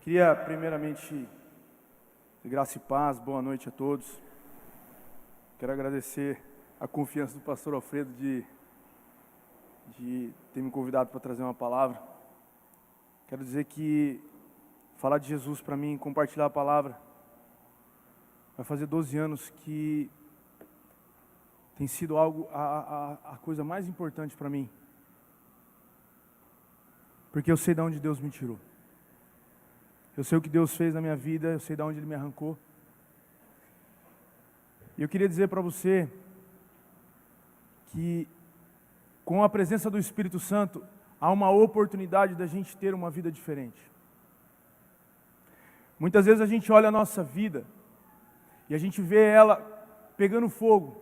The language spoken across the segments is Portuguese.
Queria primeiramente, graça e paz, boa noite a todos. Quero agradecer a confiança do pastor Alfredo de ter me convidado para trazer uma palavra. Quero dizer que falar de Jesus para mim, compartilhar a palavra, vai fazer 12 anos que tem sido a coisa mais importante para mim. Porque eu sei de onde Deus me tirou. Eu sei o que Deus fez na minha vida, eu sei de onde Ele me arrancou. E eu queria dizer para você que com a presença do Espírito Santo, há uma oportunidade da gente ter uma vida diferente. Muitas vezes a gente olha a nossa vida e a gente vê ela pegando fogo.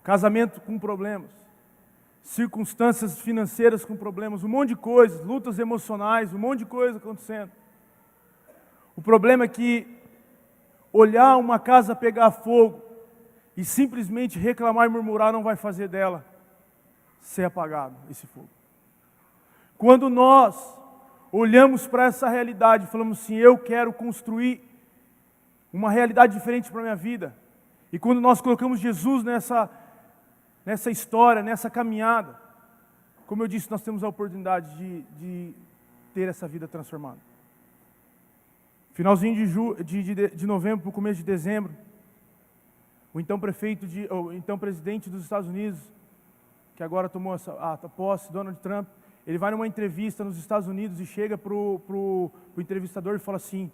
Casamento com problemas, circunstâncias financeiras com problemas, um monte de coisas, lutas emocionais, um monte de coisa acontecendo. O problema é que olhar uma casa pegar fogo e simplesmente reclamar e murmurar não vai fazer dela ser apagado, esse fogo. Quando nós olhamos para essa realidade e falamos assim, eu quero construir uma realidade diferente para a minha vida, e quando nós colocamos Jesus nessa história, nessa caminhada, como eu disse, nós temos a oportunidade de ter essa vida transformada. Finalzinho de novembro, para o começo de dezembro, o então presidente dos Estados Unidos, que agora tomou a posse, Donald Trump, ele vai numa entrevista nos Estados Unidos e chega para o entrevistador e fala assim,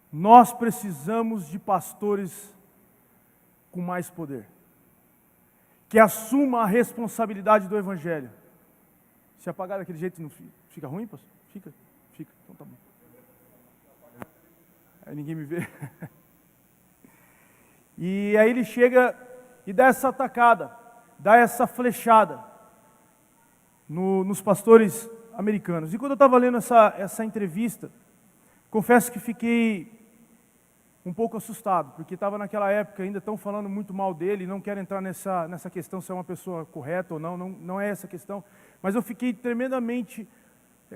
nós precisamos de pastores com mais poder, que assuma a responsabilidade do Evangelho. Se apagar daquele jeito, não fica ruim, pastor? Fica, então tá bom. Aí ninguém me vê. E aí ele chega e dá essa atacada, dá essa flechada nos pastores americanos. E quando eu estava lendo essa entrevista, confesso que fiquei um pouco assustado, porque estava naquela época, ainda estão falando muito mal dele, não quero entrar nessa questão se é uma pessoa correta ou não é essa a questão, mas eu fiquei tremendamente,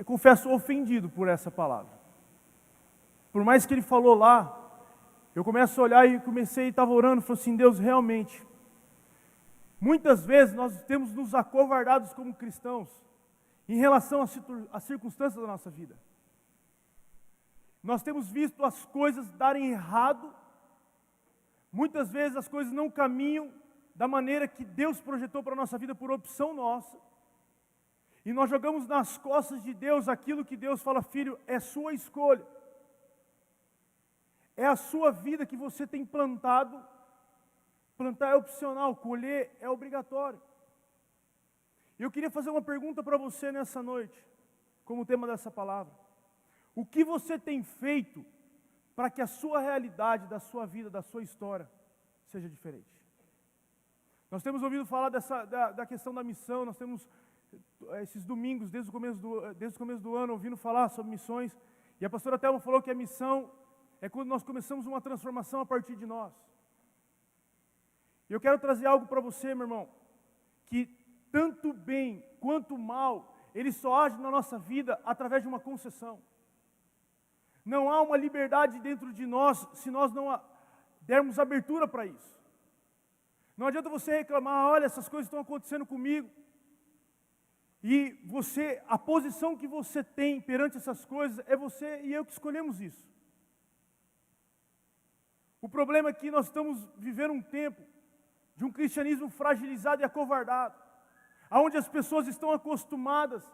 confesso, ofendido por essa palavra. Por mais que ele falou lá, eu começo a olhar e estava orando, falei assim, Deus, realmente, muitas vezes nós temos nos acovardados como cristãos, em relação às circunstâncias da nossa vida. Nós temos visto as coisas darem errado, muitas vezes as coisas não caminham da maneira que Deus projetou para a nossa vida por opção nossa, e nós jogamos nas costas de Deus aquilo que Deus fala, filho, é sua escolha, é a sua vida que você tem plantado, plantar é opcional, colher é obrigatório. E eu queria fazer uma pergunta para você nessa noite, como tema dessa palavra. O que você tem feito para que a sua realidade, da sua vida, da sua história, seja diferente? Nós temos ouvido falar da questão da missão, nós temos esses domingos, desde o começo do ano, ouvindo falar sobre missões, e a pastora Thelma falou que a missão é quando nós começamos uma transformação a partir de nós. E eu quero trazer algo para você, meu irmão, que tanto bem quanto mal, ele só age na nossa vida através de uma concessão. Não há uma liberdade dentro de nós se nós não dermos abertura para isso. Não adianta você reclamar, olha, essas coisas estão acontecendo comigo. E a posição que você tem perante essas coisas, é você e eu que escolhemos isso. O problema é que nós estamos vivendo um tempo de um cristianismo fragilizado e acovardado, onde as pessoas estão acostumadas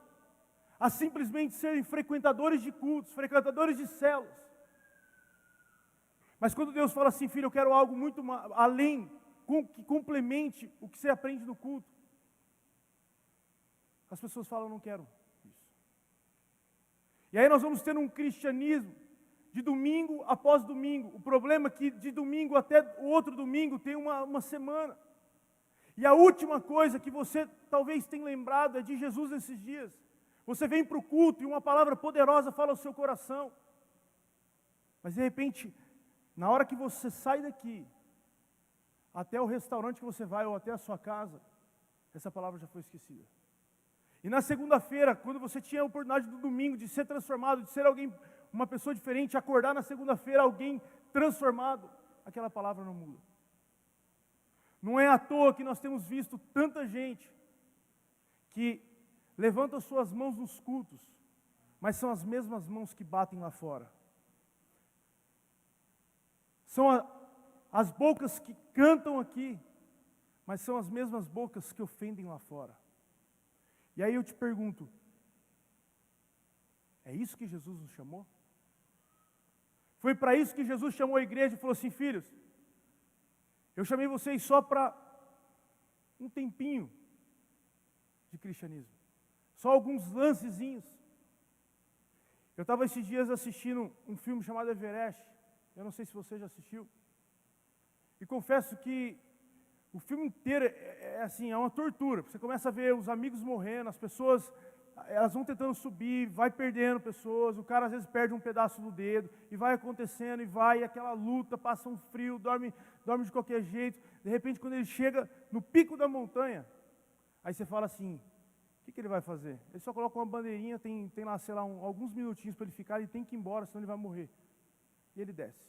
a simplesmente serem frequentadores de cultos, frequentadores de células. Mas quando Deus fala assim, filho, eu quero algo muito além, que complemente o que você aprende no culto, as pessoas falam, eu não quero isso. E aí nós vamos ter um cristianismo de domingo após domingo. O problema é que de domingo até o outro domingo tem uma semana. E a última coisa que você talvez tenha lembrado é de Jesus nesses dias. Você vem para o culto e uma palavra poderosa fala ao seu coração. Mas de repente, na hora que você sai daqui, até o restaurante que você vai ou até a sua casa, essa palavra já foi esquecida. E na segunda-feira, quando você tinha a oportunidade do domingo de ser transformado, de ser alguém, uma pessoa diferente, acordar na segunda-feira alguém transformado, aquela palavra não muda. Não é à toa que nós temos visto tanta gente que levanta suas mãos nos cultos, mas são as mesmas mãos que batem lá fora. São as bocas que cantam aqui, mas são as mesmas bocas que ofendem lá fora. E aí eu te pergunto, é isso que Jesus nos chamou? Foi para isso que Jesus chamou a igreja e falou assim: filhos, eu chamei vocês só para um tempinho de cristianismo, só alguns lancezinhos. Eu estava esses dias assistindo um filme chamado Everest, eu não sei se você já assistiu, e confesso que o filme inteiro é assim, é uma tortura. Você começa a ver os amigos morrendo, as pessoas, elas vão tentando subir, vai perdendo pessoas, o cara às vezes perde um pedaço do dedo, e vai acontecendo, e aquela luta, passa um frio, dorme de qualquer jeito. De repente, quando ele chega no pico da montanha, aí você fala assim, o que ele vai fazer? Ele só coloca uma bandeirinha, tem lá, sei lá, alguns minutinhos para ele ficar, ele tem que ir embora, senão ele vai morrer. E ele desce.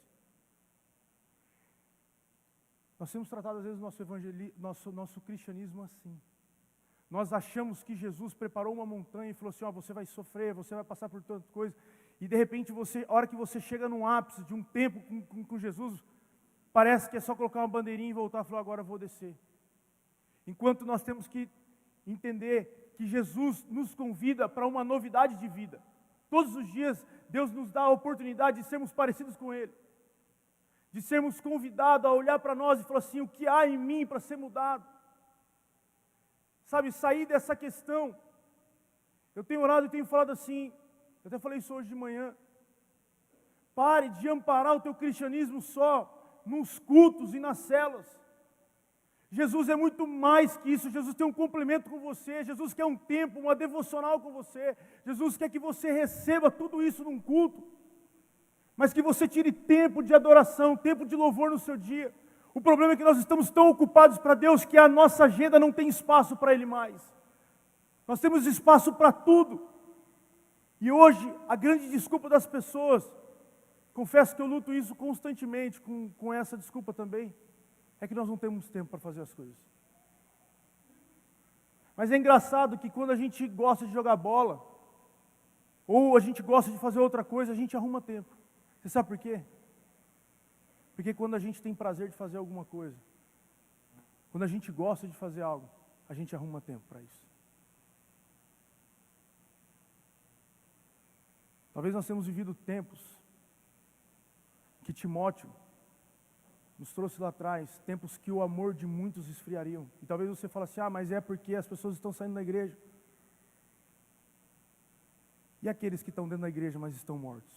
Nós temos tratado às vezes nosso cristianismo assim. Nós achamos que Jesus preparou uma montanha e falou assim: você vai sofrer, você vai passar por tanta coisa. E de repente a hora que você chega no ápice de um tempo com Jesus, parece que é só colocar uma bandeirinha e voltar e falar: agora eu vou descer. Enquanto nós temos que entender que Jesus nos convida para uma novidade de vida. Todos os dias Deus nos dá a oportunidade de sermos parecidos com Ele. De sermos convidados a olhar para nós e falar assim: o que há em mim para ser mudado? Sabe, sair dessa questão. Eu tenho orado e tenho falado assim, eu até falei isso hoje de manhã. Pare de amparar o teu cristianismo só nos cultos e nas celas. Jesus é muito mais que isso. Jesus tem um complemento com você. Jesus quer um tempo, uma devocional com você. Jesus quer que você receba tudo isso num culto, mas que você tire tempo de adoração, tempo de louvor no seu dia. O problema é que nós estamos tão ocupados para Deus que a nossa agenda não tem espaço para Ele mais. Nós temos espaço para tudo. E hoje, a grande desculpa das pessoas, confesso que eu luto isso constantemente com essa desculpa também, é que nós não temos tempo para fazer as coisas. Mas é engraçado que quando a gente gosta de jogar bola, ou a gente gosta de fazer outra coisa, a gente arruma tempo. Você sabe por quê? Porque quando a gente tem prazer de fazer alguma coisa, quando a gente gosta de fazer algo, a gente arruma tempo para isso. Talvez nós tenhamos vivido tempos que Timóteo nos trouxe lá atrás, tempos que o amor de muitos esfriariam. E talvez você fale assim: mas é porque as pessoas estão saindo da igreja. E aqueles que estão dentro da igreja, mas estão mortos?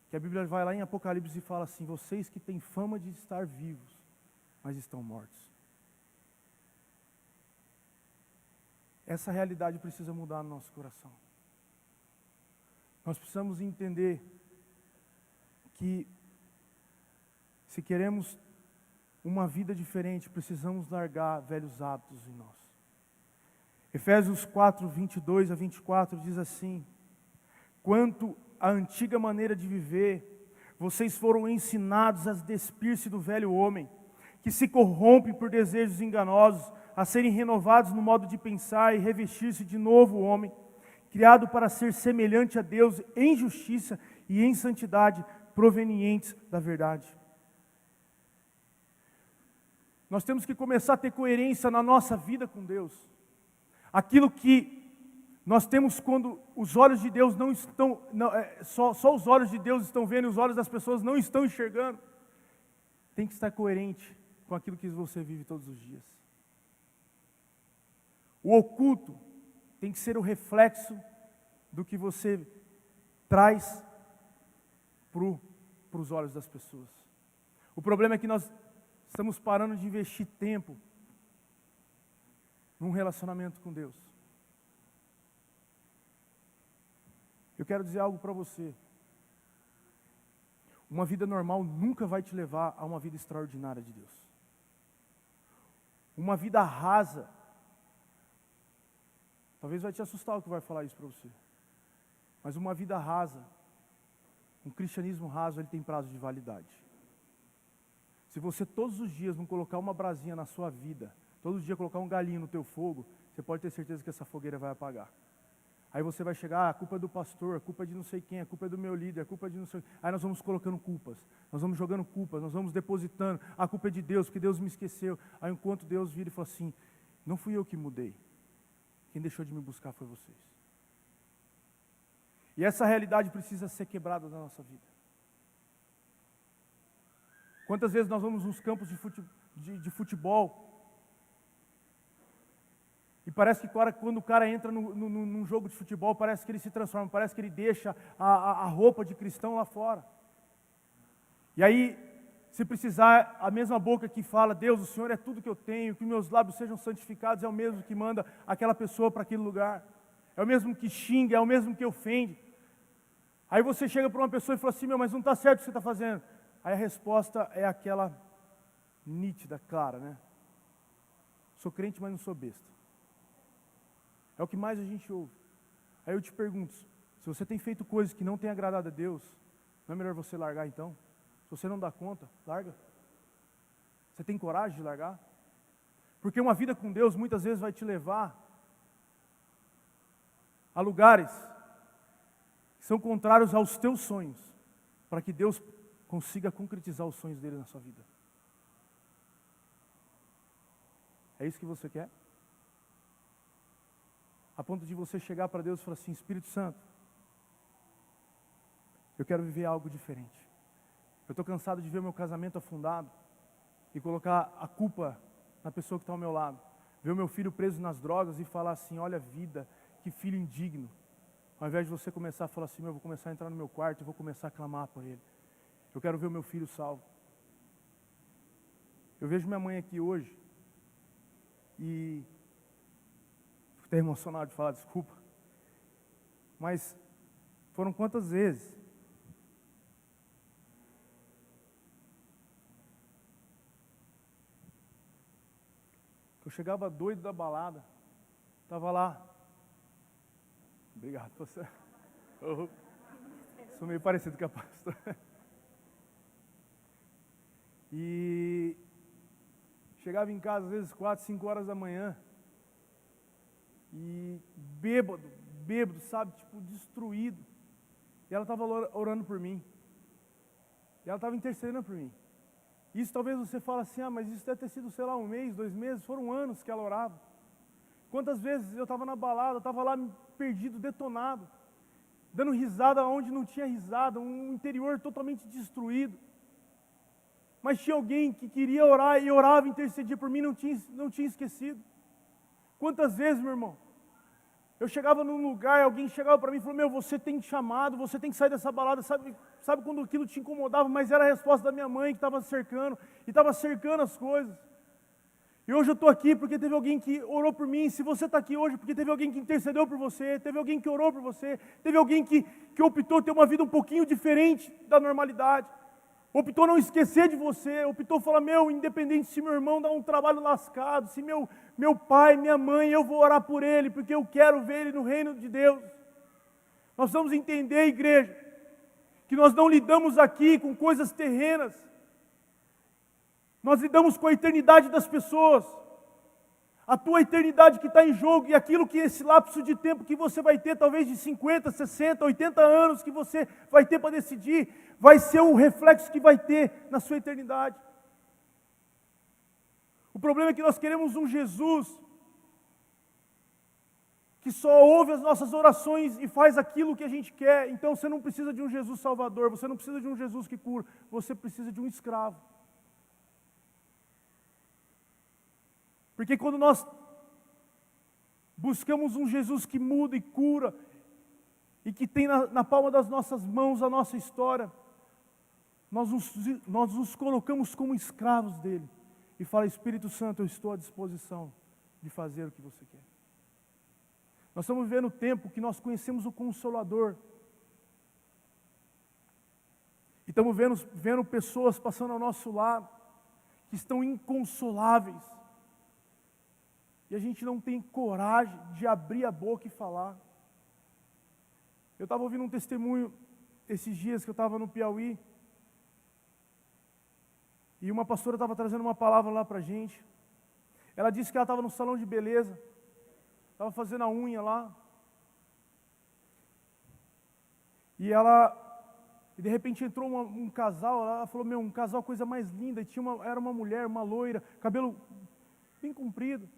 Que a Bíblia vai lá em Apocalipse e fala assim: vocês que têm fama de estar vivos, mas estão mortos. Essa realidade precisa mudar no nosso coração. Nós precisamos entender que, se queremos uma vida diferente, precisamos largar velhos hábitos em nós. Efésios 4, 22 a 24 diz assim: quanto à antiga maneira de viver, vocês foram ensinados a despir-se do velho homem, que se corrompe por desejos enganosos, a serem renovados no modo de pensar e revestir-se de novo homem, criado para ser semelhante a Deus em justiça e em santidade, provenientes da verdade. Nós temos que começar a ter coerência na nossa vida com Deus. Aquilo que nós temos quando os olhos de Deus não estão, só os olhos de Deus estão vendo e os olhos das pessoas não estão enxergando, tem que estar coerente com aquilo que você vive todos os dias. O oculto tem que ser o reflexo do que você traz para os olhos das pessoas. O problema é que nós estamos parando de investir tempo num relacionamento com Deus. Eu quero dizer algo para você. Uma vida normal nunca vai te levar a uma vida extraordinária de Deus. Uma vida rasa Talvez vai te assustar o que vai falar isso para você. Mas uma vida rasa, um cristianismo raso, ele tem prazo de validade. Se você todos os dias não colocar uma brasinha na sua vida, todos os dias colocar um galinho no teu fogo, você pode ter certeza que essa fogueira vai apagar. Aí você vai chegar, a culpa é do pastor, a culpa é de não sei quem, a culpa é do meu líder, a culpa é de não sei... Aí nós vamos colocando culpas, nós vamos jogando culpas, nós vamos depositando, a culpa é de Deus, porque Deus me esqueceu. Aí enquanto Deus vira e fala assim, não fui eu que mudei, quem deixou de me buscar foi vocês. E essa realidade precisa ser quebrada na nossa vida. Quantas vezes nós vamos nos campos de futebol, e parece que quando o cara entra num jogo de futebol, parece que ele se transforma, parece que ele deixa a roupa de cristão lá fora. E aí, se precisar, a mesma boca que fala, Deus, o Senhor é tudo que eu tenho, que meus lábios sejam santificados, é o mesmo que manda aquela pessoa para aquele lugar. É o mesmo que xinga, é o mesmo que ofende. Aí você chega para uma pessoa e fala assim, mas não está certo o que você está fazendo. Aí a resposta é aquela nítida, clara, né? Sou crente, mas não sou besta. É o que mais a gente ouve. Aí eu te pergunto, se você tem feito coisas que não têm agradado a Deus, não é melhor você largar então? Se você não dá conta, larga. Você tem coragem de largar? Porque uma vida com Deus muitas vezes vai te levar a lugares que são contrários aos teus sonhos, para que Deus consiga concretizar os sonhos dele na sua vida. É isso que você quer? A ponto de você chegar para Deus e falar assim, Espírito Santo, eu quero viver algo diferente. Eu estou cansado de ver o meu casamento afundado e colocar a culpa na pessoa que está ao meu lado. Ver o meu filho preso nas drogas e falar assim, olha a vida, que filho indigno. Ao invés de você começar a falar assim, eu vou começar a entrar no meu quarto e vou começar a clamar por ele. Eu quero ver o meu filho salvo. Eu vejo minha mãe aqui hoje e... Estou emocionado de falar, desculpa. Mas foram quantas vezes que eu chegava doido da balada, estava lá. Obrigado, você. Sou meio parecido com a pastora. E chegava em casa às vezes 4, 5 horas da manhã. E bêbado, sabe, tipo, destruído. E ela estava orando por mim. E ela estava intercedendo por mim. Isso talvez você fale assim, mas isso deve ter sido, sei lá, 1 mês, 2 meses, foram anos que ela orava. Quantas vezes eu estava na balada, estava lá perdido, detonado, dando risada onde não tinha risada, um interior totalmente destruído. Mas tinha alguém que queria orar e orava, intercedia por mim, não tinha esquecido. Quantas vezes, meu irmão, eu chegava num lugar, alguém chegava para mim e falou, você tem chamado, você tem que sair dessa balada, sabe quando aquilo te incomodava, mas era a resposta da minha mãe que estava cercando, e estava cercando as coisas. E hoje eu estou aqui porque teve alguém que orou por mim, se você está aqui hoje porque teve alguém que intercedeu por você, teve alguém que orou por você, teve alguém que optou ter uma vida um pouquinho diferente da normalidade. Optou não esquecer de você, optou falar, independente se meu irmão dá um trabalho lascado, se meu pai, minha mãe, eu vou orar por ele, porque eu quero ver ele no reino de Deus. Nós vamos entender, igreja, que nós não lidamos aqui com coisas terrenas, nós lidamos com a eternidade das pessoas, a tua eternidade que está em jogo, e aquilo que esse lapso de tempo que você vai ter, talvez de 50, 60, 80 anos que você vai ter para decidir, vai ser o reflexo que vai ter na sua eternidade. O problema é que nós queremos um Jesus que só ouve as nossas orações e faz aquilo que a gente quer. Então você não precisa de um Jesus salvador, você não precisa de um Jesus que cura, você precisa de um escravo. Porque quando nós buscamos um Jesus que muda e cura, e que tem na palma das nossas mãos a nossa história, nós nos colocamos como escravos dele, e fala, Espírito Santo, eu estou à disposição de fazer o que você quer. Nós estamos vivendo um tempo que nós conhecemos o Consolador, e estamos vendo pessoas passando ao nosso lado, que estão inconsoláveis, e a gente não tem coragem de abrir a boca e falar. Eu estava ouvindo um testemunho esses dias que eu estava no Piauí, e uma pastora estava trazendo uma palavra lá para a gente. Ela disse que ela estava no salão de beleza, estava fazendo a unha lá, e de repente entrou um casal, ela falou, um casal, coisa mais linda, e era uma mulher, uma loira, cabelo bem comprido.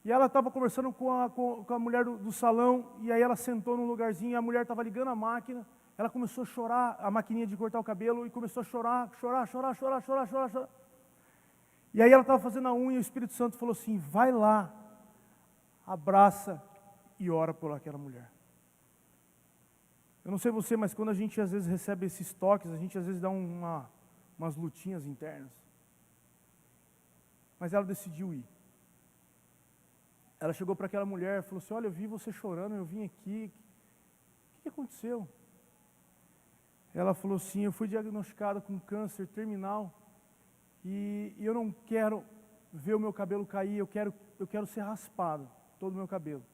E ela estava conversando com a mulher do salão, e aí ela sentou num lugarzinho, e a mulher estava ligando a máquina, ela começou a chorar, a maquininha de cortar o cabelo, e começou a chorar. E aí ela estava fazendo a unha, e o Espírito Santo falou assim, vai lá, abraça e ora por aquela mulher. Eu não sei você, mas quando a gente às vezes recebe esses toques, a gente às vezes dá umas lutinhas internas. Mas ela decidiu ir. Ela chegou para aquela mulher e falou assim, olha, eu vi você chorando, eu vim aqui, o que aconteceu? Ela falou assim, eu fui diagnosticada com câncer terminal e eu não quero ver o meu cabelo cair, eu quero ser raspado, todo o meu cabelo.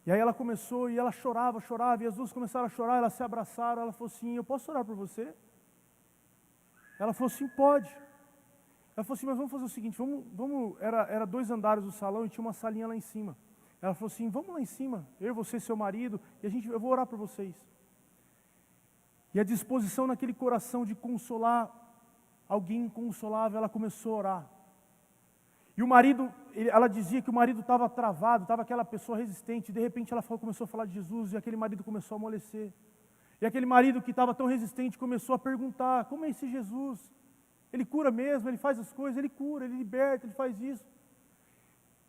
E aí ela começou e ela chorava, e as duas começaram a chorar, elas se abraçaram, ela falou assim, eu posso orar por você? Ela falou assim, pode. Ela falou assim, mas vamos fazer o seguinte, era 2 andares do salão e tinha uma salinha lá em cima. Ela falou assim, vamos lá em cima, eu, você, seu marido, e eu vou orar por vocês. E a disposição naquele coração de consolar alguém inconsolável, ela começou a orar. E o marido, ela dizia que o marido estava travado, estava aquela pessoa resistente, e de repente ela começou a falar de Jesus, e aquele marido começou a amolecer. E aquele marido que estava tão resistente começou a perguntar, como é esse Jesus? Ele cura mesmo, ele faz as coisas, ele cura, ele liberta, ele faz isso.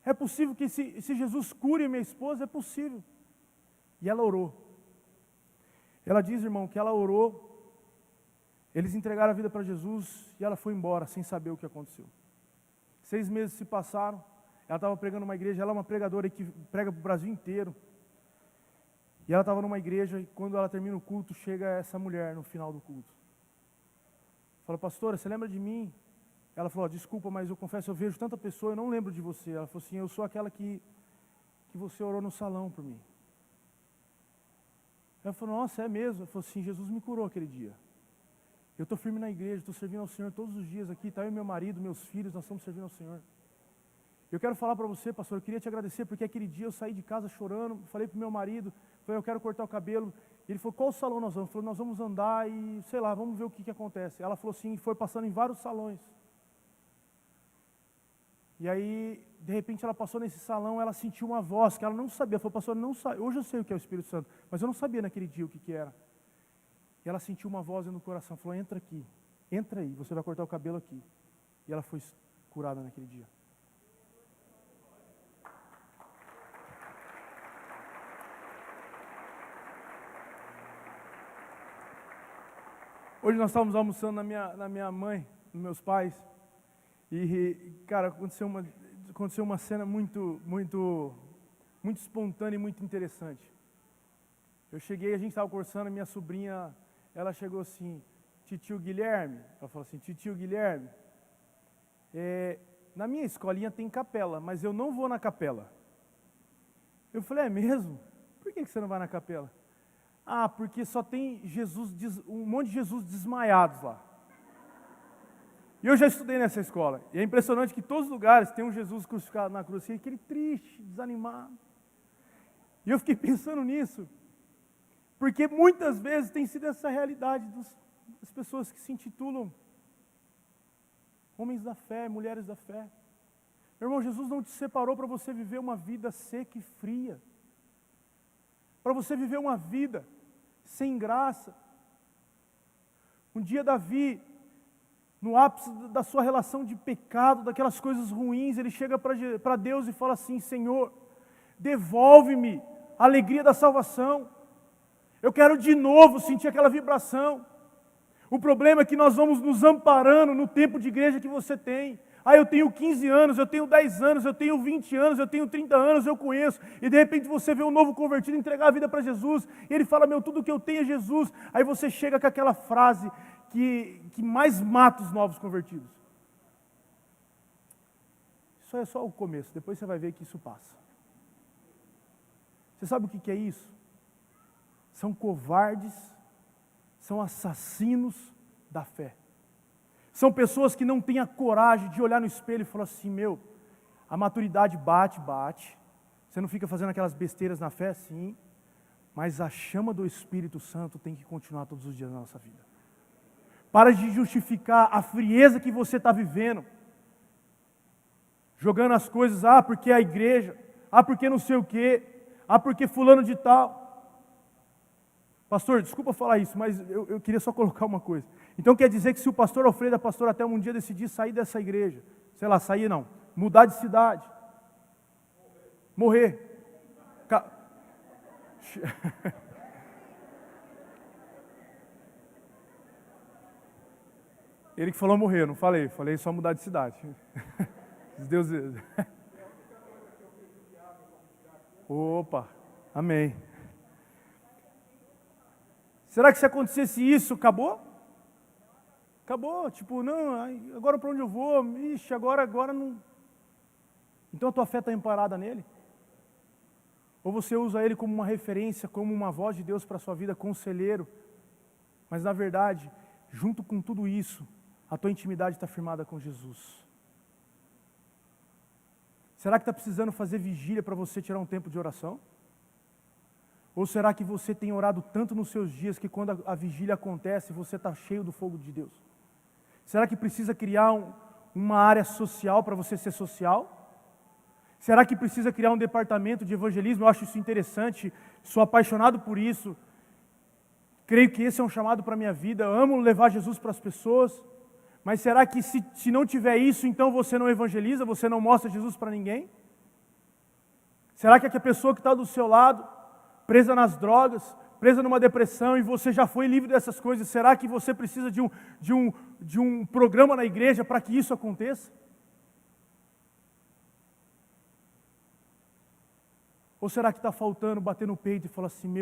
É possível que esse Jesus cure minha esposa? É possível. E ela orou. Ela diz, irmão, que ela orou, eles entregaram a vida para Jesus e ela foi embora sem saber o que aconteceu. 6 meses se passaram, ela estava pregando numa igreja, ela é uma pregadora que prega para o Brasil inteiro. E ela estava numa igreja e quando ela termina o culto, chega essa mulher no final do culto. Falou, pastora, você lembra de mim? Ela falou, desculpa, mas eu confesso, eu vejo tanta pessoa, eu não lembro de você. Ela falou assim, eu sou aquela que você orou no salão por mim. Ela falou, nossa, é mesmo? Ela falou assim, Jesus me curou aquele dia. Eu estou firme na igreja, estou servindo ao Senhor todos os dias aqui, está eu e meu marido, meus filhos, nós estamos servindo ao Senhor. Eu quero falar para você, pastor, eu queria te agradecer, porque aquele dia eu saí de casa chorando, falei para o meu marido, falei, eu quero cortar o cabelo. Ele falou, qual salão nós vamos? Ele falou, nós vamos andar e, sei lá, vamos ver o que acontece. Ela falou assim, foi passando em vários salões. E aí, de repente, ela passou nesse salão, ela sentiu uma voz que ela não sabia. Ela falou, pastor, hoje eu sei o que é o Espírito Santo, mas eu não sabia naquele dia o que era. E ela sentiu uma voz no coração, falou, entra aqui, entra aí, você vai cortar o cabelo aqui. E ela foi curada naquele dia. Hoje nós estávamos almoçando na minha mãe, nos meus pais, e cara, aconteceu uma cena muito espontânea e muito interessante. Eu cheguei, a gente estava conversando, minha sobrinha, ela chegou assim, titio Guilherme, ela falou assim, titio Guilherme, na minha escolinha tem capela, mas eu não vou na capela. Eu falei, é mesmo? Por que você não vai na capela? Ah, porque só tem um monte de Jesus desmaiados lá. E eu já estudei nessa escola. E é impressionante que em todos os lugares tem um Jesus crucificado na cruz, assim, aquele triste, desanimado. E eu fiquei pensando nisso. Porque muitas vezes tem sido essa realidade das pessoas que se intitulam homens da fé, mulheres da fé. Meu irmão, Jesus não te separou para você viver uma vida seca e fria. Para você viver uma vida sem graça. Um dia Davi, no ápice da sua relação de pecado, daquelas coisas ruins, ele chega para Deus e fala assim, Senhor, devolve-me a alegria da salvação. Eu quero de novo sentir aquela vibração. O problema é que nós vamos nos amparando no tempo de igreja que você tem. Ah, eu tenho 15 anos, eu tenho 10 anos, eu tenho 20 anos, eu tenho 30 anos, eu conheço. E de repente você vê um novo convertido entregar a vida para Jesus. E ele fala, tudo que eu tenho é Jesus. Aí você chega com aquela frase que mais mata os novos convertidos. Isso é só o começo, depois você vai ver que isso passa. Você sabe o que é isso? São covardes, são assassinos da fé. São pessoas que não têm a coragem de olhar no espelho e falar assim, meu, a maturidade bate. Você não fica fazendo aquelas besteiras na fé, sim, mas a chama do Espírito Santo tem que continuar todos os dias na nossa vida. Para de justificar a frieza que você está vivendo, jogando as coisas, porque é a igreja, porque não sei o quê, porque fulano de tal. Pastor, desculpa falar isso, mas eu queria só colocar uma coisa. Então quer dizer que se o pastor Alfredo, a pastora até um dia decidir sair dessa igreja, sei lá, sair não, mudar de cidade, morrer. Ele que falou morrer, não falei só mudar de cidade. Deus. Opa, amém. Será que se acontecesse isso, acabou? Acabou, tipo, não, agora para onde eu vou? Ixi, agora não. Então a tua fé está amparada nele? Ou você usa ele como uma referência, como uma voz de Deus para a sua vida, conselheiro, mas na verdade, junto com tudo isso, a tua intimidade está firmada com Jesus. Será que está precisando fazer vigília para você tirar um tempo de oração? Ou será que você tem orado tanto nos seus dias que quando a vigília acontece, você está cheio do fogo de Deus? Será que precisa criar uma área social para você ser social? Será que precisa criar um departamento de evangelismo? Eu acho isso interessante, sou apaixonado por isso. Creio que esse é um chamado para a minha vida, eu amo levar Jesus para as pessoas. Mas será que se não tiver isso, então você não evangeliza, você não mostra Jesus para ninguém? Será que a pessoa que está do seu lado, presa nas drogas, presa numa depressão, e você já foi livre dessas coisas, será que você precisa de um programa na igreja para que isso aconteça? Ou será que está faltando bater no peito e falar assim,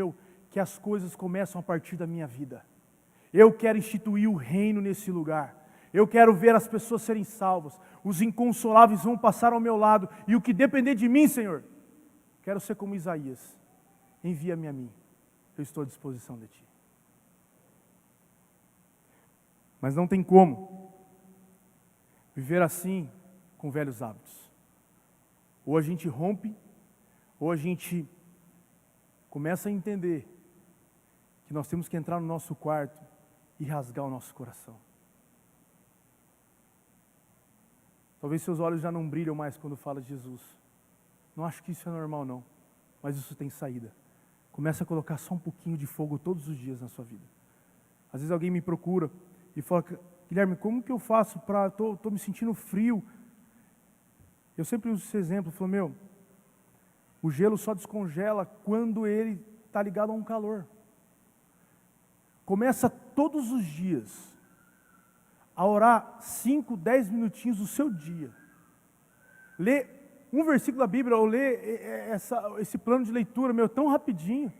que as coisas começam a partir da minha vida? Eu quero instituir o reino nesse lugar. Eu quero ver as pessoas serem salvas. Os inconsoláveis vão passar ao meu lado. E o que depender de mim, Senhor, quero ser como Isaías. Envia-me a mim. Eu estou à disposição de ti. Mas não tem como viver assim com velhos hábitos. Ou a gente rompe, ou a gente começa a entender que nós temos que entrar no nosso quarto e rasgar o nosso coração. Talvez seus olhos já não brilham mais quando fala de Jesus. Não acho que isso é normal não, mas isso tem saída. Começa a colocar só um pouquinho de fogo todos os dias na sua vida. Às vezes alguém me procura e fala, Guilherme, como que eu faço para... Estou me sentindo frio. Eu sempre uso esse exemplo, falo, o gelo só descongela quando ele está ligado a um calor. Começa todos os dias a orar 5, 10 minutinhos do seu dia. Lê um versículo da Bíblia, ou lê esse plano de leitura, tão rapidinho.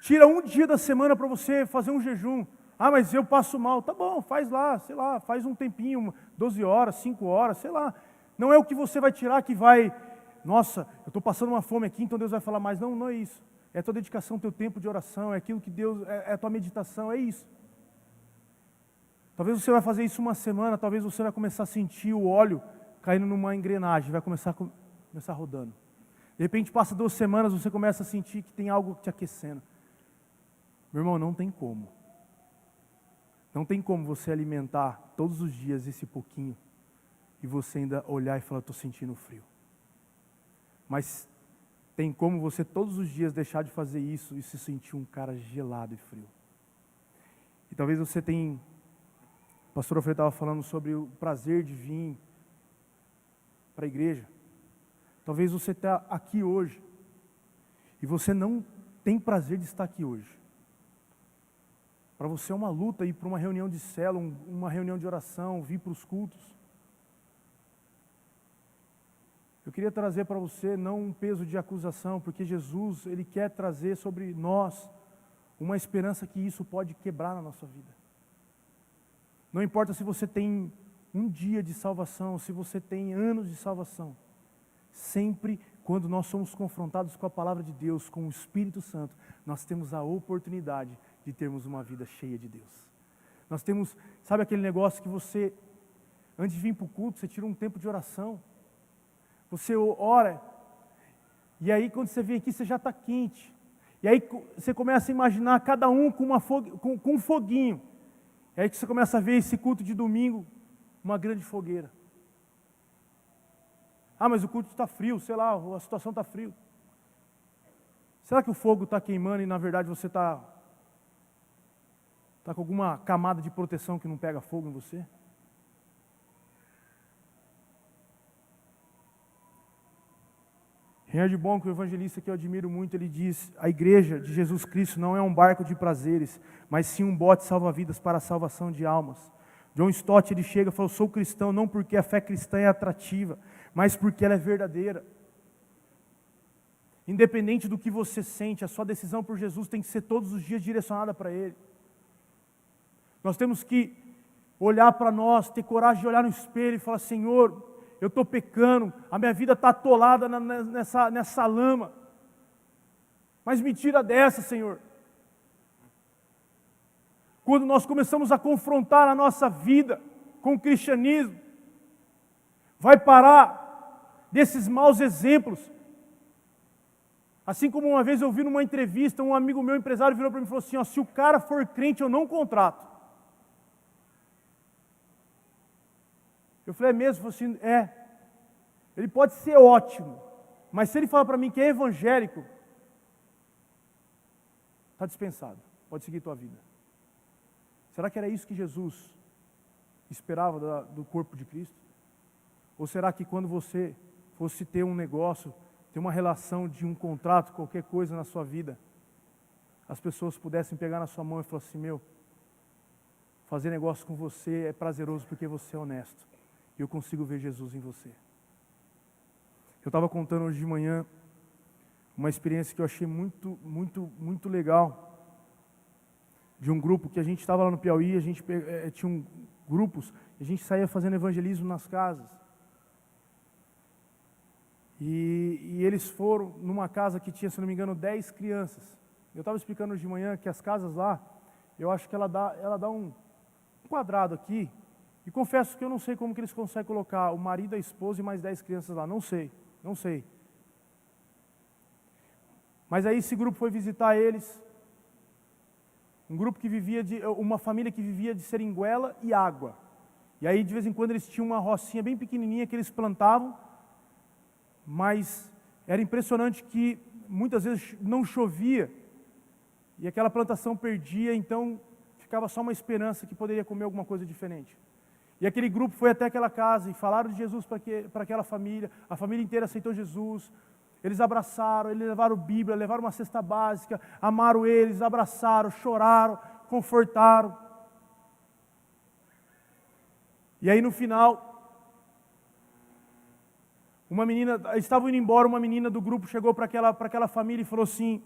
Tira um dia da semana para você fazer um jejum. Mas eu passo mal. Tá bom, faz lá, sei lá, faz um tempinho, 12 horas, 5 horas, sei lá. Não é o que você vai tirar que vai, nossa, eu estou passando uma fome aqui, então Deus vai falar mais. Não, não é isso. É a tua dedicação, teu tempo de oração, é aquilo que Deus, é a tua meditação, é isso. Talvez você vai fazer isso uma semana, talvez você vai começar a sentir o óleo caindo numa engrenagem, vai começar rodando. De repente passa 2 semanas, você começa a sentir que tem algo te aquecendo. Meu irmão, não tem como. Não tem como você alimentar todos os dias esse pouquinho e você ainda olhar e falar, estou sentindo frio. Mas tem como você todos os dias deixar de fazer isso e se sentir um cara gelado e frio. E talvez você tenha... O pastor Alfredo estava falando sobre o prazer de vir para a igreja. Talvez você está aqui hoje e você não tem prazer de estar aqui hoje. Para você é uma luta ir para uma reunião de célula, uma reunião de oração, vir para os cultos. Eu queria trazer para você não um peso de acusação, porque Jesus, Ele quer trazer sobre nós uma esperança que isso pode quebrar na nossa vida. Não importa se você tem um dia de salvação, se você tem anos de salvação, sempre quando nós somos confrontados com a palavra de Deus, com o Espírito Santo, nós temos a oportunidade de termos uma vida cheia de Deus. Nós temos, sabe aquele negócio que você, antes de vir para o culto, você tira um tempo de oração, você ora, e aí quando você vem aqui, você já está quente. E aí você começa a imaginar cada um com um foguinho. É aí que você começa a ver esse culto de domingo, uma grande fogueira. Ah, mas o culto está frio, sei lá, a situação está frio. Será que o fogo está queimando e na verdade você está com alguma camada de proteção que não pega fogo em você? Reinhard Bonk, o evangelista que eu admiro muito, ele diz: a igreja de Jesus Cristo não é um barco de prazeres, mas sim um bote salva-vidas para a salvação de almas. John Stott, ele chega e fala: sou cristão não porque a fé cristã é atrativa, mas porque ela é verdadeira. Independente do que você sente, a sua decisão por Jesus tem que ser todos os dias direcionada para Ele. Nós temos que olhar para nós, ter coragem de olhar no espelho e falar: Senhor, eu estou pecando, a minha vida está atolada nessa lama, mas me tira dessa, Senhor. Quando nós começamos a confrontar a nossa vida com o cristianismo, vai parar desses maus exemplos. Assim como uma vez eu vi numa entrevista, um amigo meu, empresário, virou para mim e falou assim: ó, se o cara for crente, eu não contrato. Eu falei: é mesmo? Ele falou assim: é. Ele pode ser ótimo, mas se ele falar para mim que é evangélico, está dispensado, pode seguir tua vida. Será que era isso que Jesus esperava do corpo de Cristo? Ou será que quando você fosse ter um negócio, ter uma relação de um contrato, qualquer coisa na sua vida, as pessoas pudessem pegar na sua mão e falar assim: meu, fazer negócio com você é prazeroso porque você é honesto, e eu consigo ver Jesus em você. Eu estava contando hoje de manhã uma experiência que eu achei muito legal, de um grupo que a gente estava lá no Piauí, a gente tinha grupos, e a gente saía fazendo evangelismo nas casas. E eles foram numa casa que tinha, se não me engano, 10 crianças. Eu estava explicando hoje de manhã que as casas lá, eu acho que ela dá um quadrado aqui, e confesso que eu não sei como que eles conseguem colocar o marido, a esposa e mais 10 crianças lá, não sei. Mas aí esse grupo foi visitar eles, um grupo que vivia uma família que vivia de seringuela e água. E aí de vez em quando eles tinham uma rocinha bem pequenininha que eles plantavam, mas era impressionante que muitas vezes não chovia e aquela plantação perdia, então ficava só uma esperança que poderia comer alguma coisa diferente. E aquele grupo foi até aquela casa e falaram de Jesus para aquela família, a família inteira aceitou Jesus, eles abraçaram, eles levaram Bíblia, levaram uma cesta básica, amaram eles, abraçaram, choraram, confortaram. E aí no final, uma menina, estavam indo embora, uma menina do grupo chegou para aquela família e falou assim: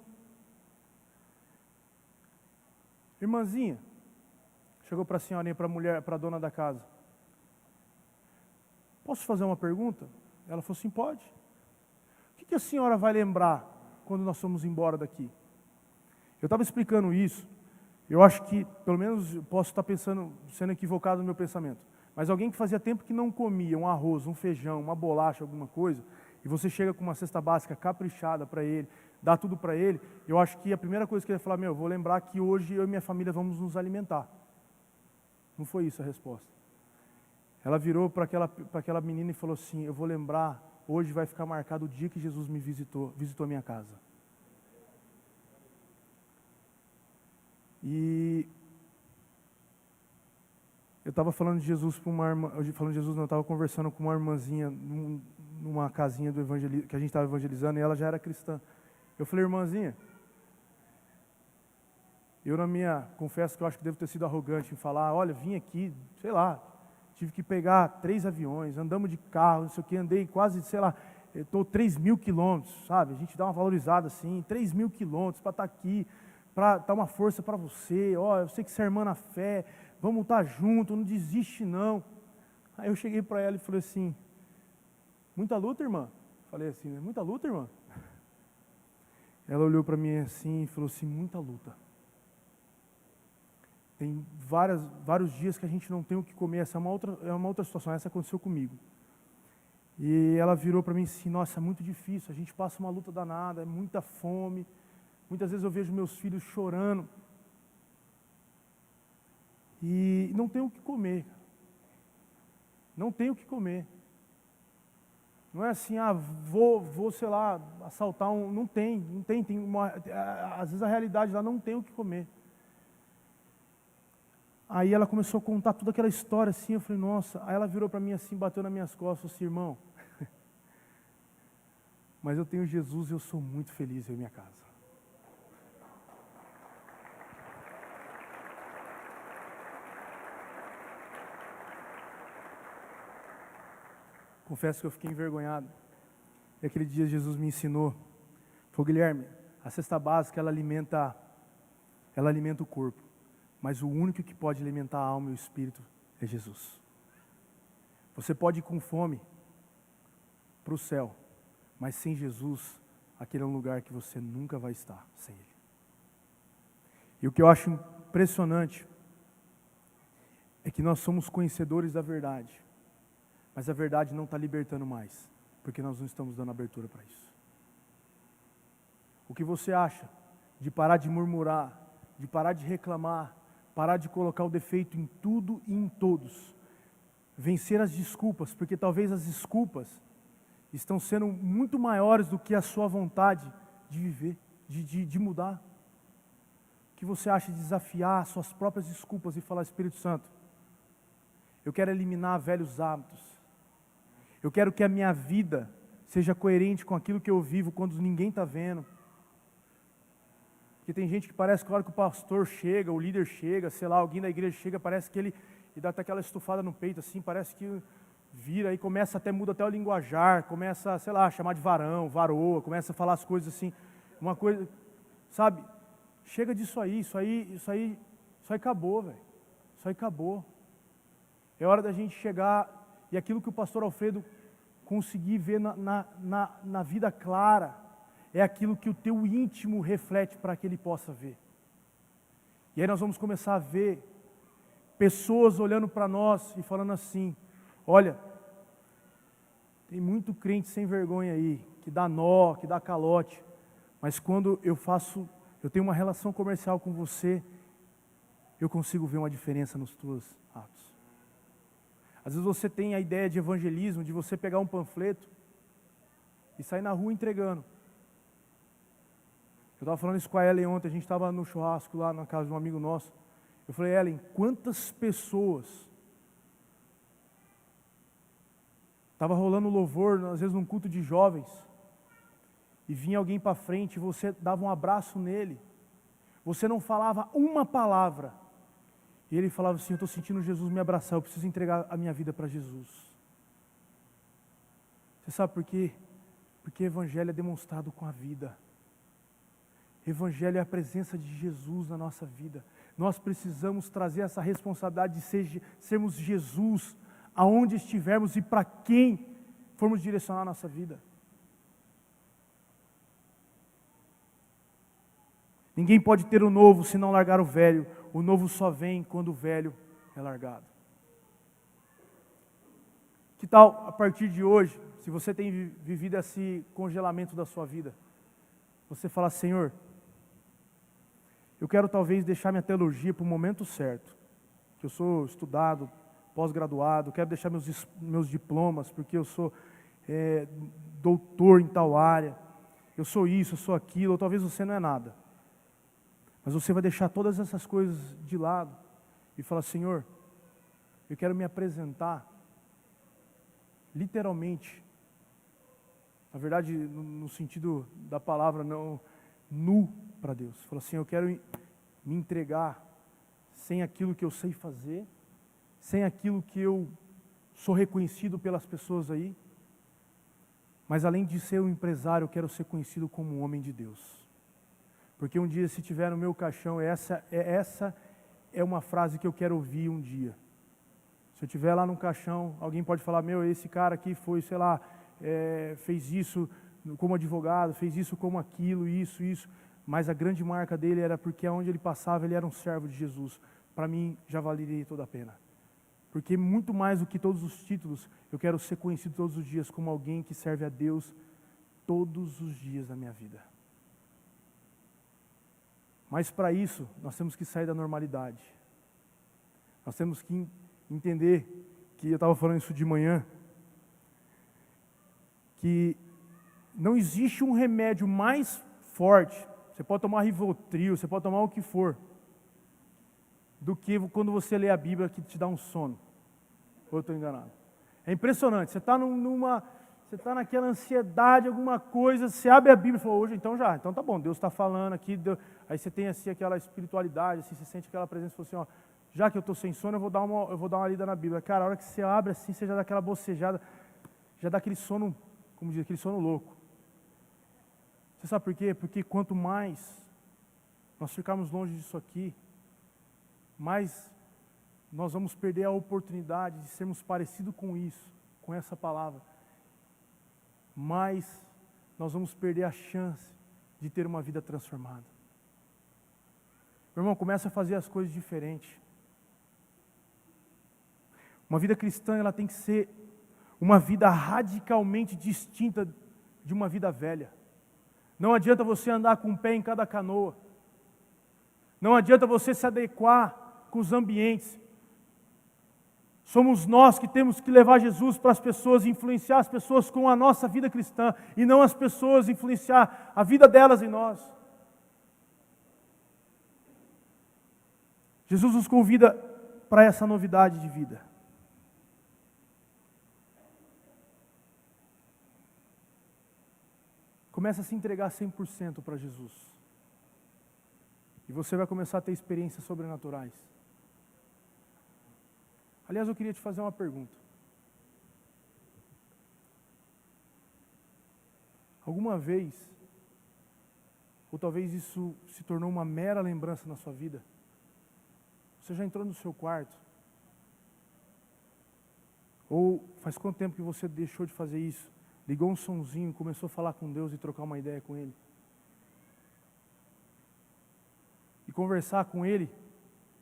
irmãzinha, chegou para a senhorinha, para a mulher, para a dona da casa: posso fazer uma pergunta? Ela falou assim: pode. O que a senhora vai lembrar quando nós formos embora daqui? Eu estava explicando isso, eu acho que, pelo menos, posso estar sendo equivocado no meu pensamento, mas alguém que fazia tempo que não comia um arroz, um feijão, uma bolacha, alguma coisa, e você chega com uma cesta básica caprichada para ele, dá tudo para ele, eu acho que a primeira coisa que ele ia falar: meu, vou lembrar que hoje eu e minha família vamos nos alimentar. Não foi isso a resposta. Ela virou para aquela menina e falou assim: eu vou lembrar, hoje vai ficar marcado o dia que Jesus me visitou a minha casa. E eu estava falando de Jesus para uma irmã, eu estava conversando com uma irmãzinha numa casinha que a gente estava evangelizando, e ela já era cristã. Eu falei: irmãzinha, confesso que eu acho que devo ter sido arrogante em falar: olha, vim aqui, sei lá, tive que pegar 3 aviões, andamos de carro, não sei o que, andei quase, sei lá, estou 3.000 quilômetros, sabe? A gente dá uma valorizada assim, 3.000 quilômetros para estar aqui, para dar uma força para você. Ó, eu sei que você é irmã na fé, vamos estar junto, não desiste não. Aí eu cheguei para ela e falei assim, muita luta, irmã? Falei assim, muita luta, irmã? Ela olhou para mim assim e falou assim, muita luta. Tem vários dias que a gente não tem o que comer, essa é uma outra situação, essa aconteceu comigo. E ela virou para mim assim, nossa, é muito difícil, a gente passa uma luta danada, é muita fome, muitas vezes eu vejo meus filhos chorando, e não tem o que comer, não tem o que comer. Não é assim, vou sei lá, assaltar um, não tem, às vezes a realidade lá não tem o que comer. Aí ela começou a contar toda aquela história assim, eu falei, nossa, aí ela virou para mim assim, bateu nas minhas costas, assim, irmão, mas eu tenho Jesus e eu sou muito feliz em minha casa. Confesso que eu fiquei envergonhado. E aquele dia Jesus me ensinou, falou, Guilherme, a cesta básica ela alimenta o corpo, mas o único que pode alimentar a alma e o espírito é Jesus. Você pode ir com fome para o céu, mas sem Jesus, aquele é um lugar que você nunca vai estar sem Ele. E o que eu acho impressionante é que nós somos conhecedores da verdade, mas a verdade não está libertando mais, porque nós não estamos dando abertura para isso. O que você acha de parar de murmurar, de parar de reclamar, parar de colocar o defeito em tudo e em todos, vencer as desculpas, porque talvez as desculpas estão sendo muito maiores do que a sua vontade de viver, de mudar. O que você acha de desafiar suas próprias desculpas e falar, Espírito Santo, eu quero eliminar velhos hábitos, eu quero que a minha vida seja coerente com aquilo que eu vivo quando ninguém está vendo. Porque tem gente que parece que a hora que o pastor chega, o líder chega, sei lá, alguém da igreja chega, parece que ele dá até aquela estufada no peito, assim, parece que vira e começa muda até o linguajar, começa, sei lá, a chamar de varão, varoa, começa a falar as coisas assim, uma coisa, sabe, chega disso aí, isso aí acabou, velho, isso aí acabou. É hora da gente chegar, e aquilo que o pastor Alfredo conseguir ver na vida clara, é aquilo que o teu íntimo reflete para que ele possa ver. E aí nós vamos começar a ver pessoas olhando para nós e falando assim, olha, tem muito crente sem vergonha aí, que dá nó, que dá calote, mas quando eu tenho uma relação comercial com você, eu consigo ver uma diferença nos teus atos. Às vezes você tem a ideia de evangelismo, de você pegar um panfleto e sair na rua entregando. Eu estava falando isso com a Ellen ontem, a gente estava no churrasco lá na casa de um amigo nosso. Eu falei, Ellen, quantas pessoas... Estava rolando louvor, às vezes num culto de jovens, e vinha alguém para frente, e você dava um abraço nele, você não falava uma palavra, e ele falava assim, eu estou sentindo Jesus me abraçar, eu preciso entregar a minha vida para Jesus. Você sabe por quê? Porque o Evangelho é demonstrado com a vida. Evangelho é a presença de Jesus na nossa vida. Nós precisamos trazer essa responsabilidade de sermos Jesus aonde estivermos e para quem formos direcionar a nossa vida. Ninguém pode ter o novo se não largar o velho. O novo só vem quando o velho é largado. Que tal, a partir de hoje, se você tem vivido esse congelamento da sua vida, você falar, Senhor, eu quero talvez deixar minha teologia para o momento certo, que eu sou estudado, pós-graduado, quero deixar meus diplomas, porque eu sou doutor em tal área, eu sou isso, eu sou aquilo, ou talvez você não é nada. Mas você vai deixar todas essas coisas de lado e falar, Senhor, eu quero me apresentar, literalmente, na verdade, no sentido da palavra, não, nu para Deus. Fala assim, eu quero me entregar sem aquilo que eu sei fazer, sem aquilo que eu sou reconhecido pelas pessoas aí, mas além de ser um empresário, eu quero ser conhecido como um homem de Deus. Porque um dia, se tiver no meu caixão, essa é uma frase que eu quero ouvir um dia. Se eu estiver lá no caixão, alguém pode falar, esse cara aqui foi, sei lá, fez isso como advogado, fez isso como aquilo, isso. Mas a grande marca dele era porque aonde ele passava, ele era um servo de Jesus. Para mim, já valeria toda a pena. Porque muito mais do que todos os títulos, eu quero ser conhecido todos os dias como alguém que serve a Deus todos os dias da minha vida. Mas para isso, nós temos que sair da normalidade. Nós temos que entender, que eu estava falando isso de manhã, que não existe um remédio mais forte, você pode tomar Rivotril, você pode tomar o que for, do que quando você lê a Bíblia que te dá um sono. Ou eu estou enganado? É impressionante, você está você está naquela ansiedade, alguma coisa, você abre a Bíblia e fala, hoje então então tá bom, Deus está falando aqui, aí você tem assim aquela espiritualidade, assim, você sente aquela presença, você fala assim, já que eu estou sem sono, eu vou dar uma lida na Bíblia. Cara, a hora que você abre assim, você já dá aquela bocejada, já dá aquele sono, como diz, aquele sono louco. Você sabe por quê? Porque quanto mais nós ficarmos longe disso aqui, mais nós vamos perder a oportunidade de sermos parecidos com isso, com essa palavra. Mais nós vamos perder a chance de ter uma vida transformada. Meu irmão, começa a fazer as coisas diferentes. Uma vida cristã, ela tem que ser uma vida radicalmente distinta de uma vida velha. Não adianta você andar com um pé em cada canoa. Não adianta você se adequar com os ambientes. Somos nós que temos que levar Jesus para as pessoas, influenciar as pessoas com a nossa vida cristã, e não as pessoas influenciar a vida delas em nós. Jesus nos convida para essa novidade de vida. Comece a se entregar 100% para Jesus. E você vai começar a ter experiências sobrenaturais. Aliás, eu queria te fazer uma pergunta. Alguma vez, ou talvez isso se tornou uma mera lembrança na sua vida, você já entrou no seu quarto? Ou faz quanto tempo que você deixou de fazer isso? Ligou um sonzinho, começou a falar com Deus e trocar uma ideia com Ele? E conversar com Ele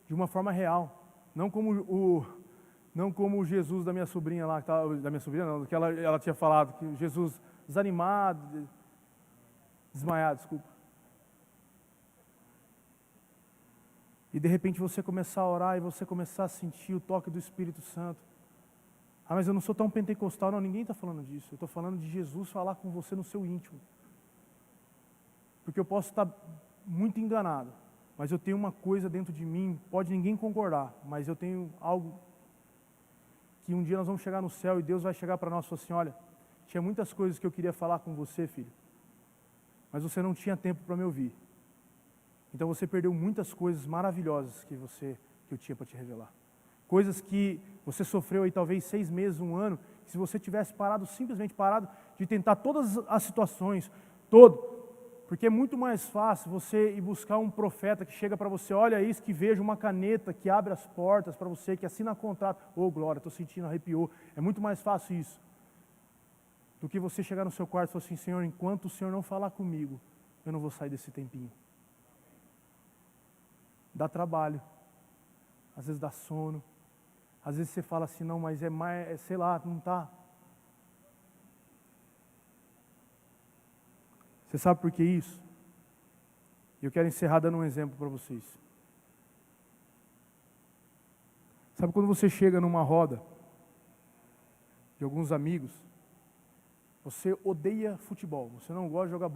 de uma forma real, não como o Jesus da minha sobrinha lá, da minha sobrinha não, que ela tinha falado, que Jesus desanimado, desmaiado, desculpa. E de repente você começar a orar e você começar a sentir o toque do Espírito Santo. Ah, mas eu não sou tão pentecostal. Não, ninguém está falando disso. Eu estou falando de Jesus falar com você no seu íntimo. Porque eu posso estar muito enganado, mas eu tenho uma coisa dentro de mim, pode ninguém concordar, mas eu tenho algo que um dia nós vamos chegar no céu e Deus vai chegar para nós e falar assim, olha, tinha muitas coisas que eu queria falar com você, filho, mas você não tinha tempo para me ouvir. Então você perdeu muitas coisas maravilhosas que eu tinha para te revelar. Coisas que você sofreu aí talvez 6 meses, 1 ano, que se você tivesse simplesmente parado de tentar todas as situações, porque é muito mais fácil você ir buscar um profeta que chega para você, olha isso, que veja uma caneta que abre as portas para você, que assina contrato. Oh, glória, estou sentindo, arrepiou. É muito mais fácil isso, do que você chegar no seu quarto e falar assim, Senhor, enquanto o Senhor não falar comigo, eu não vou sair desse tempinho. Dá trabalho, às vezes dá sono, às vezes você fala assim, não, mas sei lá, não está. Você sabe por que isso? Eu quero encerrar dando um exemplo para vocês. Sabe quando você chega numa roda de alguns amigos, você odeia futebol, você não gosta de jogar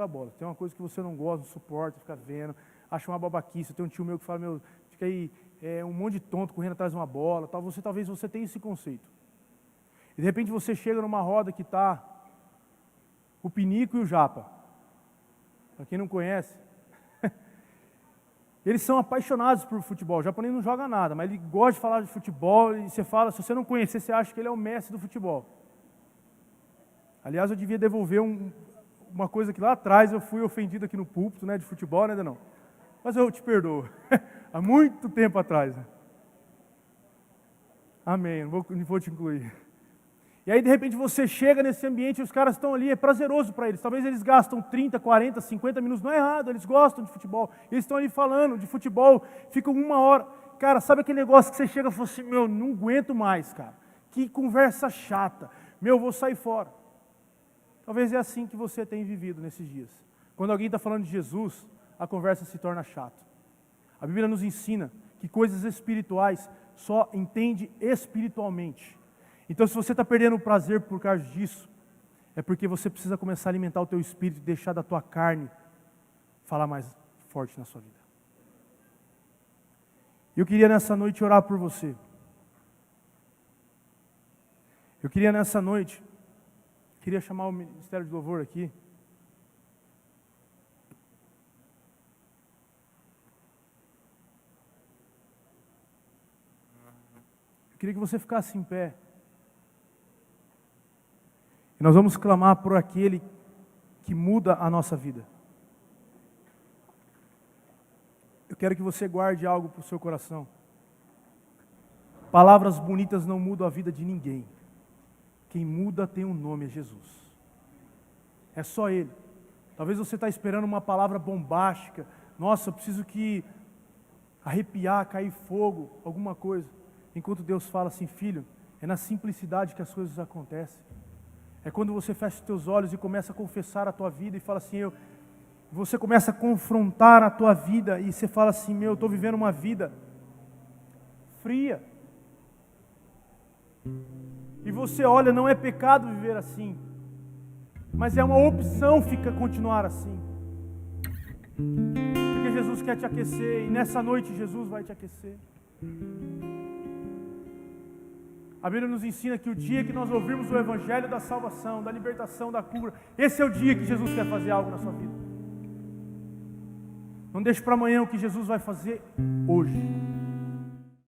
bola, tem uma coisa que você não gosta, não suporta, fica vendo, acha uma babaquice. Tem um tio meu que fala, fica aí um monte de tonto correndo atrás de uma bola, tal. Talvez você tenha esse conceito. E de repente você chega numa roda que está o Pinico e o Japa. Para quem não conhece, eles são apaixonados por futebol. O japonês não joga nada, mas ele gosta de falar de futebol, e você fala, se você não conhecer, você acha que ele é o mestre do futebol. Aliás, eu devia devolver uma coisa que lá atrás eu fui ofendido aqui no púlpito, né, de futebol, né, Danão? Mas eu te perdoo. Há muito tempo atrás. Né? Amém, não vou te incluir. E aí, de repente, você chega nesse ambiente e os caras estão ali, é prazeroso para eles. Talvez eles gastam 30, 40, 50 minutos, não é errado, eles gostam de futebol. Eles estão ali falando de futebol, ficam 1 hora. Cara, sabe aquele negócio que você chega e fala assim, meu, não aguento mais, cara. Que conversa chata. Meu, vou sair fora. Talvez é assim que você tem vivido nesses dias. Quando alguém está falando de Jesus, a conversa se torna chata. A Bíblia nos ensina que coisas espirituais só entende espiritualmente. Então, se você está perdendo o prazer por causa disso, é porque você precisa começar a alimentar o teu espírito e deixar da tua carne falar mais forte na sua vida. Eu queria nessa noite orar por você. Eu queria nessa noite, queria chamar o Ministério de Louvor aqui. Eu queria que você ficasse em pé. E nós vamos clamar por aquele que muda a nossa vida. Eu quero que você guarde algo para o seu coração. Palavras bonitas não mudam a vida de ninguém. Quem muda tem um nome, é Jesus. É só Ele. Talvez você está esperando uma palavra bombástica. Nossa, eu preciso que arrepiar, cair fogo, alguma coisa. Enquanto Deus fala assim, filho, é na simplicidade que as coisas acontecem. É quando você fecha os teus olhos e começa a confessar a tua vida e fala assim, você começa a confrontar a tua vida e você fala assim, eu estou vivendo uma vida fria. E você olha, não é pecado viver assim, mas é uma opção continuar assim. Porque Jesus quer te aquecer e nessa noite Jesus vai te aquecer. A Bíblia nos ensina que o dia que nós ouvirmos o Evangelho da salvação, da libertação, da cura, esse é o dia que Jesus quer fazer algo na sua vida. Não deixe para amanhã o que Jesus vai fazer hoje.